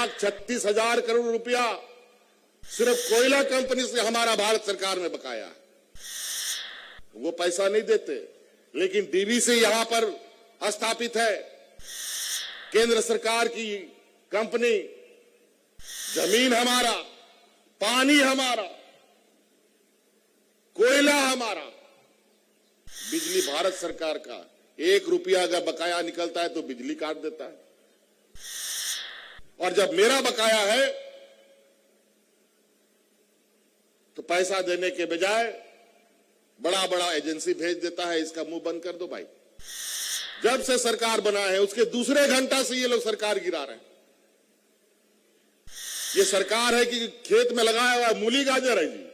1,36,000 करोड़ रुपया सिर्फ कोयला कंपनी से हमारा भारत सरकार में बकाया है। वो पैसा नहीं देते, लेकिन डीवीसी यहां पर स्थापित है, केंद्र सरकार की कंपनी, जमीन हमारा, पानी हमारा, कोयला हमारा, बिजली भारत सरकार का। 1 रुपया अगर बकाया निकलता है तो बिजली काट देता है। और जब मेरा बकाया है तो पैसा देने के बजाय बड़ा बड़ा एजेंसी भेज देता है, इसका मुंह बंद कर दो भाई। जब से सरकार बना है उसके दूसरे घंटा से ये लोग सरकार गिरा रहे हैं। ये सरकार है कि खेत में लगाया हुआ मूली गाजर है जी,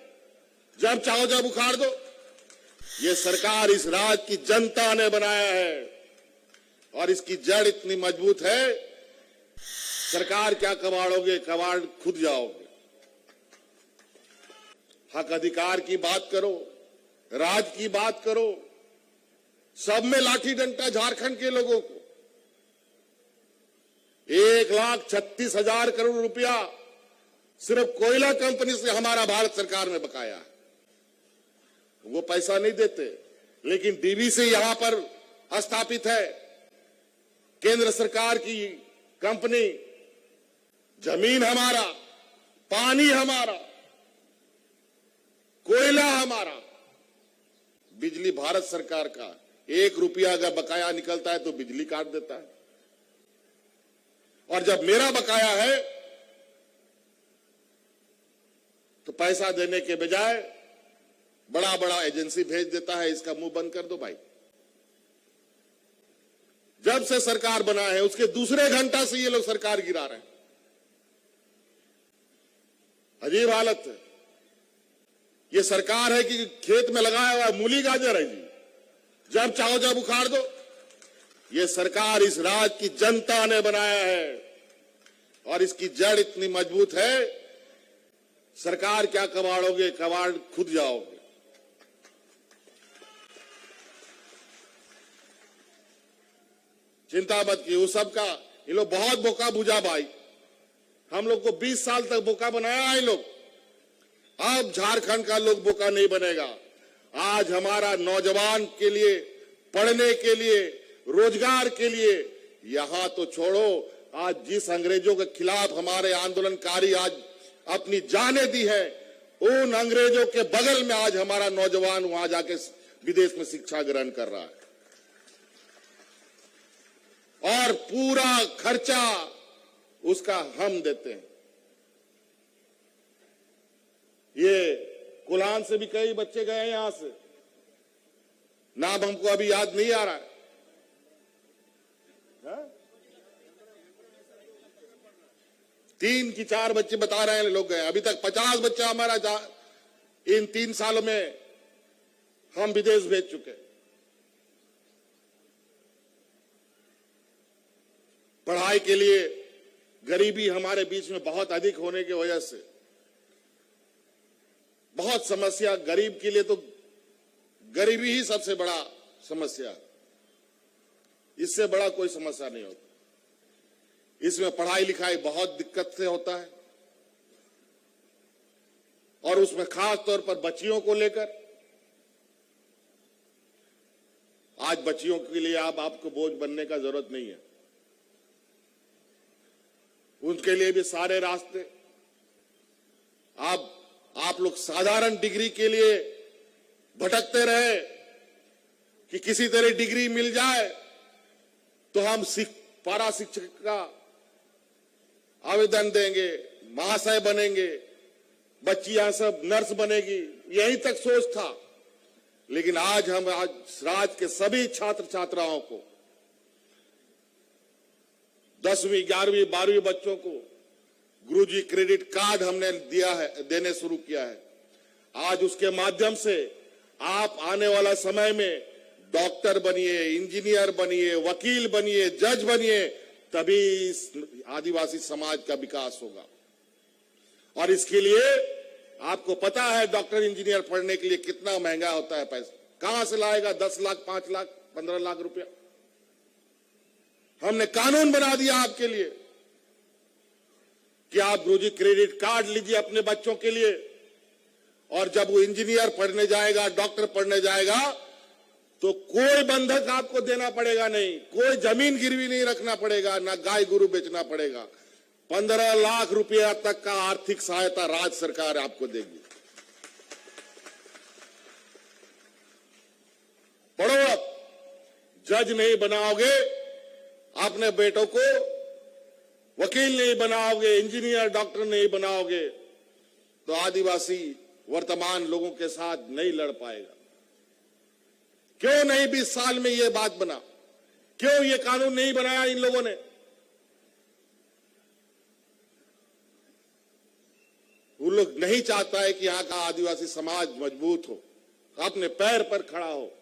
जब चाहो जब उखाड़ दो। ये सरकार इस राज्य की जनता ने बनाया है और इसकी जड़ इतनी मजबूत है, सरकार क्या कबाड़ोगे, कबाड़ खुद जाओगे। हक अधिकार की बात करो, राज की बात करो, सब में लाठी डंडा झारखंड के लोगों को। 1,36,000 करोड़ रुपया सिर्फ कोयला कंपनी से हमारा भारत सरकार में बकाया है। वो पैसा नहीं देते, लेकिन डीवीसी यहां पर स्थापित है, केंद्र सरकार की कंपनी, जमीन हमारा, पानी हमारा, कोयला हमारा, बिजली भारत सरकार का। 1 रुपया अगर बकाया निकलता है तो बिजली काट देता है। और जब मेरा बकाया है तो पैसा देने के बजाय बड़ा बड़ा एजेंसी भेज देता है, इसका मुंह बंद कर दो भाई। जब से सरकार बना है उसके दूसरे घंटा से ये लोग सरकार गिरा रहे हैं। अजीब हालत है। ये सरकार है कि खेत में लगाया हुआ मूली गाजर है जी, जब चाहो जब उखाड़ दो। ये सरकार इस राज्य की जनता ने बनाया है और इसकी जड़ इतनी मजबूत है, सरकार क्या कबाड़ोगे, कबाड़ खुद जाओगे। चिंता मत की उस सब का। ये लोग बहुत बोका बुझा भाई, हम लोग को 20 साल तक बोका बनाया है लोग। अब झारखंड का लोग बोका नहीं बनेगा। आज हमारा नौजवान के लिए, पढ़ने के लिए, रोजगार के लिए, यहां तो छोड़ो, आज जिस अंग्रेजों के खिलाफ हमारे आंदोलनकारी आज अपनी जानें दी है, उन अंग्रेजों के बगल में आज हमारा नौजवान वहां जाके विदेश में शिक्षा ग्रहण कर रहा है और पूरा खर्चा उसका हम देते हैं। ये कोल्हान से भी कई बच्चे गए हैं यहां से, नाम हमको अभी याद नहीं आ रहा है। 3 की 4 बच्चे बता रहे हैं लोग गए। अभी तक 50 बच्चा हमारा इन 3 सालों में हम विदेश भेज चुके। पढ़ाई के लिए गरीबी हमारे बीच में बहुत अधिक होने की वजह से बहुत समस्या। गरीब के लिए तो गरीबी ही सबसे बड़ा समस्या, इससे बड़ा कोई समस्या नहीं होता। इसमें पढ़ाई लिखाई बहुत दिक्कत से होता है और उसमें खास तौर पर बच्चियों को लेकर। आज बच्चियों के लिए आपको बोझ बनने का जरूरत नहीं है, उनके लिए भी सारे रास्ते। आप लोग साधारण डिग्री के लिए भटकते रहे कि किसी तरह डिग्री मिल जाए तो हम पारा शिक्षक का आवेदन देंगे, महाशय बनेंगे, बच्चियां सब नर्स बनेगी, यही तक सोच था। लेकिन आज हम राज्य के सभी छात्र छात्राओं को 10वीं 11वीं 12वीं बच्चों को गुरुजी क्रेडिट कार्ड हमने दिया है, देने शुरू किया है। आज उसके माध्यम से आप आने वाला समय में डॉक्टर बनिए, इंजीनियर बनिए, वकील बनिए, जज बनिए, तभी इस आदिवासी समाज का विकास होगा। और इसके लिए आपको पता है डॉक्टर इंजीनियर पढ़ने के लिए कितना महंगा होता है पैसा। कहां से लाएगा 10 लाख, 5 लाख, 15 लाख रुपया। हमने कानून बना दिया आपके लिए कि आप गुरुजी क्रेडिट कार्ड लीजिए अपने बच्चों के लिए, और जब वो इंजीनियर पढ़ने जाएगा, डॉक्टर पढ़ने जाएगा, तो कोई बंधक आपको देना पड़ेगा नहीं, कोई जमीन गिरवी नहीं रखना पड़ेगा, ना गाय गुरु बेचना पड़ेगा। 15 लाख रुपया तक का आर्थिक सहायता राज्य सरकार आपको देगी। पढ़ो, अब जज नहीं बनाओगे अपने बेटों को, वकील नहीं बनाओगे, इंजीनियर डॉक्टर नहीं बनाओगे, तो आदिवासी वर्तमान लोगों के साथ नहीं लड़ पाएगा। क्यों नहीं 20 साल में यह बात बना? क्यों ये कानून नहीं बनाया इन लोगों ने? वो लोग नहीं चाहता है कि यहां का आदिवासी समाज मजबूत हो, अपने पैर पर खड़ा हो।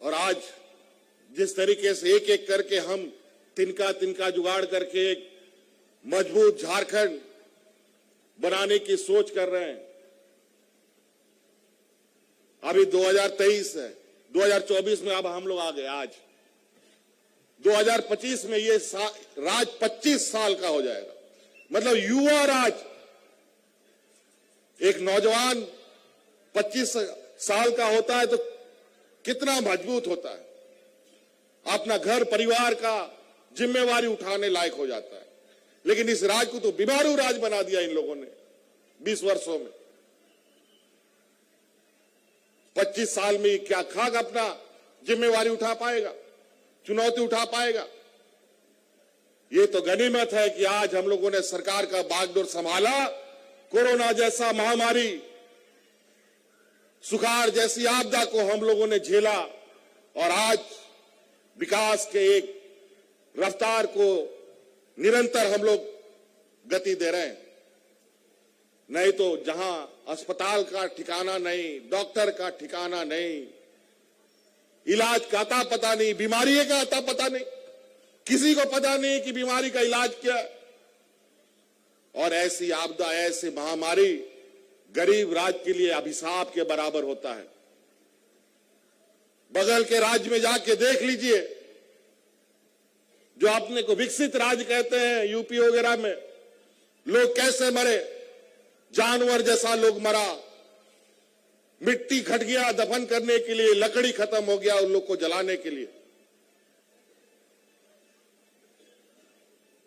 और आज जिस तरीके से एक एक करके हम तिनका तिनका जुगाड़ करके एक मजबूत झारखंड बनाने की सोच कर रहे हैं, अभी 2023 है, 2024 में अब हम लोग आ गए। आज 2025 में ये राज 25 साल का हो जाएगा। मतलब युवा राज, एक नौजवान 25 साल का होता है तो कितना मजबूत होता है, अपना घर परिवार का जिम्मेवारी उठाने लायक हो जाता है। लेकिन इस राज को तो बीमारू राज बना दिया इन लोगों ने 20 वर्षों में। 25 साल में क्या खाक अपना जिम्मेवारी उठा पाएगा, चुनौती उठा पाएगा? ये तो गनीमत है कि आज हम लोगों ने सरकार का बागडोर संभाला। कोरोना जैसा महामारी, सुखाड़ जैसी आपदा को हम लोगों ने झेला, और आज विकास के एक रफ्तार को निरंतर हम लोग गति दे रहे हैं। नहीं तो जहां अस्पताल का ठिकाना नहीं, डॉक्टर का ठिकाना नहीं, इलाज का अता पता नहीं, बीमारी का अता पता नहीं, किसी को पता नहीं कि बीमारी का इलाज क्या है। और ऐसी आपदा, ऐसी महामारी गरीब राज्य के लिए अभिशाप के बराबर होता है। बगल के राज्य में जाके देख लीजिए, जो अपने को विकसित राज्य कहते हैं, यूपी वगैरह में लोग कैसे मरे, जानवर जैसा लोग मरा। मिट्टी घट गया दफन करने के लिए, लकड़ी खत्म हो गया उन लोग को जलाने के लिए।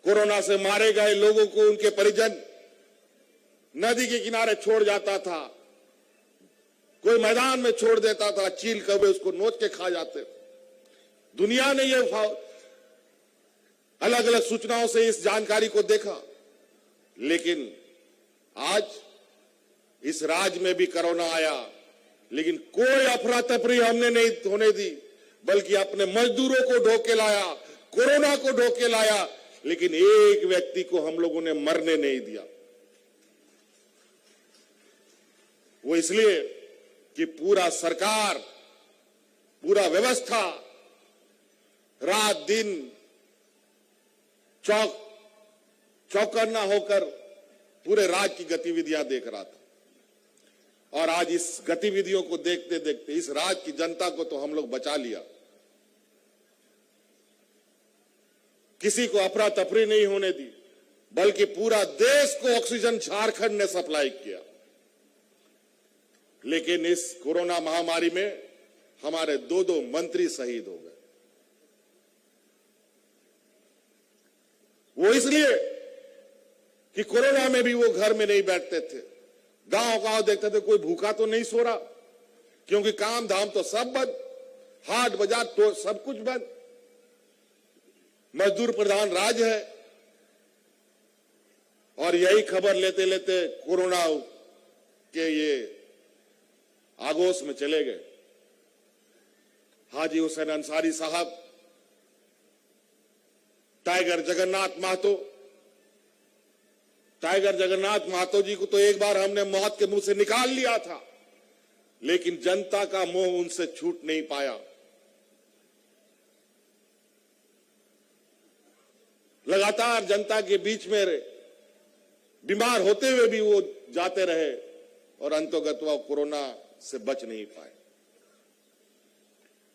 कोरोना से मारे गए लोगों को उनके परिजन नदी के किनारे छोड़ जाता था, कोई मैदान में छोड़ देता था, चील कौवे उसको नोच के खा जाते। दुनिया ने ये अलग अलग सूचनाओं से इस जानकारी को देखा। लेकिन आज इस राज्य में भी कोरोना आया, लेकिन कोई अफरा तफरी हमने नहीं होने दी, बल्कि अपने मजदूरों को ढोके लाया, कोरोना को ढोके लाया, लेकिन एक व्यक्ति को हम लोगों ने मरने नहीं दिया। वो इसलिए कि पूरा सरकार, पूरा व्यवस्था रात दिन चौकन्ना होकर पूरे राज्य की गतिविधियां देख रहा था। और आज इस गतिविधियों को देखते देखते इस राज्य की जनता को तो हम लोग बचा लिया। किसी को अफरा तफरी नहीं होने दी, बल्कि पूरा देश को ऑक्सीजन झारखंड ने सप्लाई किया। लेकिन इस कोरोना महामारी में हमारे दो मंत्री शहीद हो गए। वो इसलिए कि कोरोना में भी वो घर में नहीं बैठते थे, गांव देखते थे कोई भूखा तो नहीं सो रहा, क्योंकि काम धाम तो सब बंद, हाट बाजार तो सब कुछ बंद, मजदूर प्रधान राज्य है। और यही खबर लेते लेते कोरोना के ये आगोश में चले गए। हाजी हुसैन अंसारी साहब, टाइगर जगन्नाथ महतो जी को तो एक बार हमने मौत के मुंह से निकाल लिया था, लेकिन जनता का मोह उनसे छूट नहीं पाया। लगातार जनता के बीच में बीमार होते हुए भी वो जाते रहे, और अंतोगत वह कोरोना से बच नहीं पाए।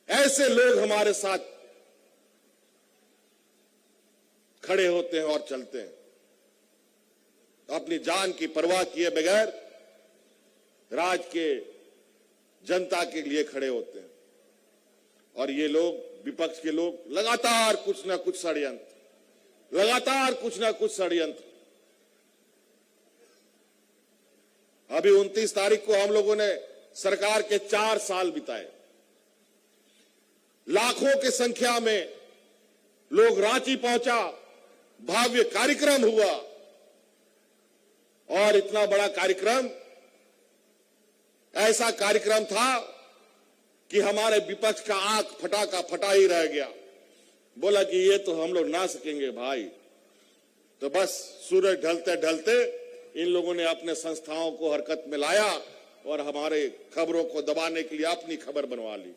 ऐसे लोग हमारे साथ खड़े होते हैं और चलते हैं, अपनी जान की परवाह किए बगैर राज्य के जनता के लिए खड़े होते हैं। और ये लोग, विपक्ष के लोग, लगातार कुछ ना कुछ षड्यंत्र। अभी 29 तारीख को हम लोगों ने सरकार के 4 साल बिताए। लाखों की संख्या में लोग रांची पहुंचा, भव्य कार्यक्रम हुआ, और इतना बड़ा कार्यक्रम, ऐसा कार्यक्रम था कि हमारे विपक्ष का आंख फटा ही रह गया। बोला कि ये तो हम लोग ना सकेंगे भाई। तो बस सूरज ढलते ढलते इन लोगों ने अपने संस्थाओं को हरकत में लाया और हमारे खबरों को दबाने के लिए अपनी खबर बनवा ली।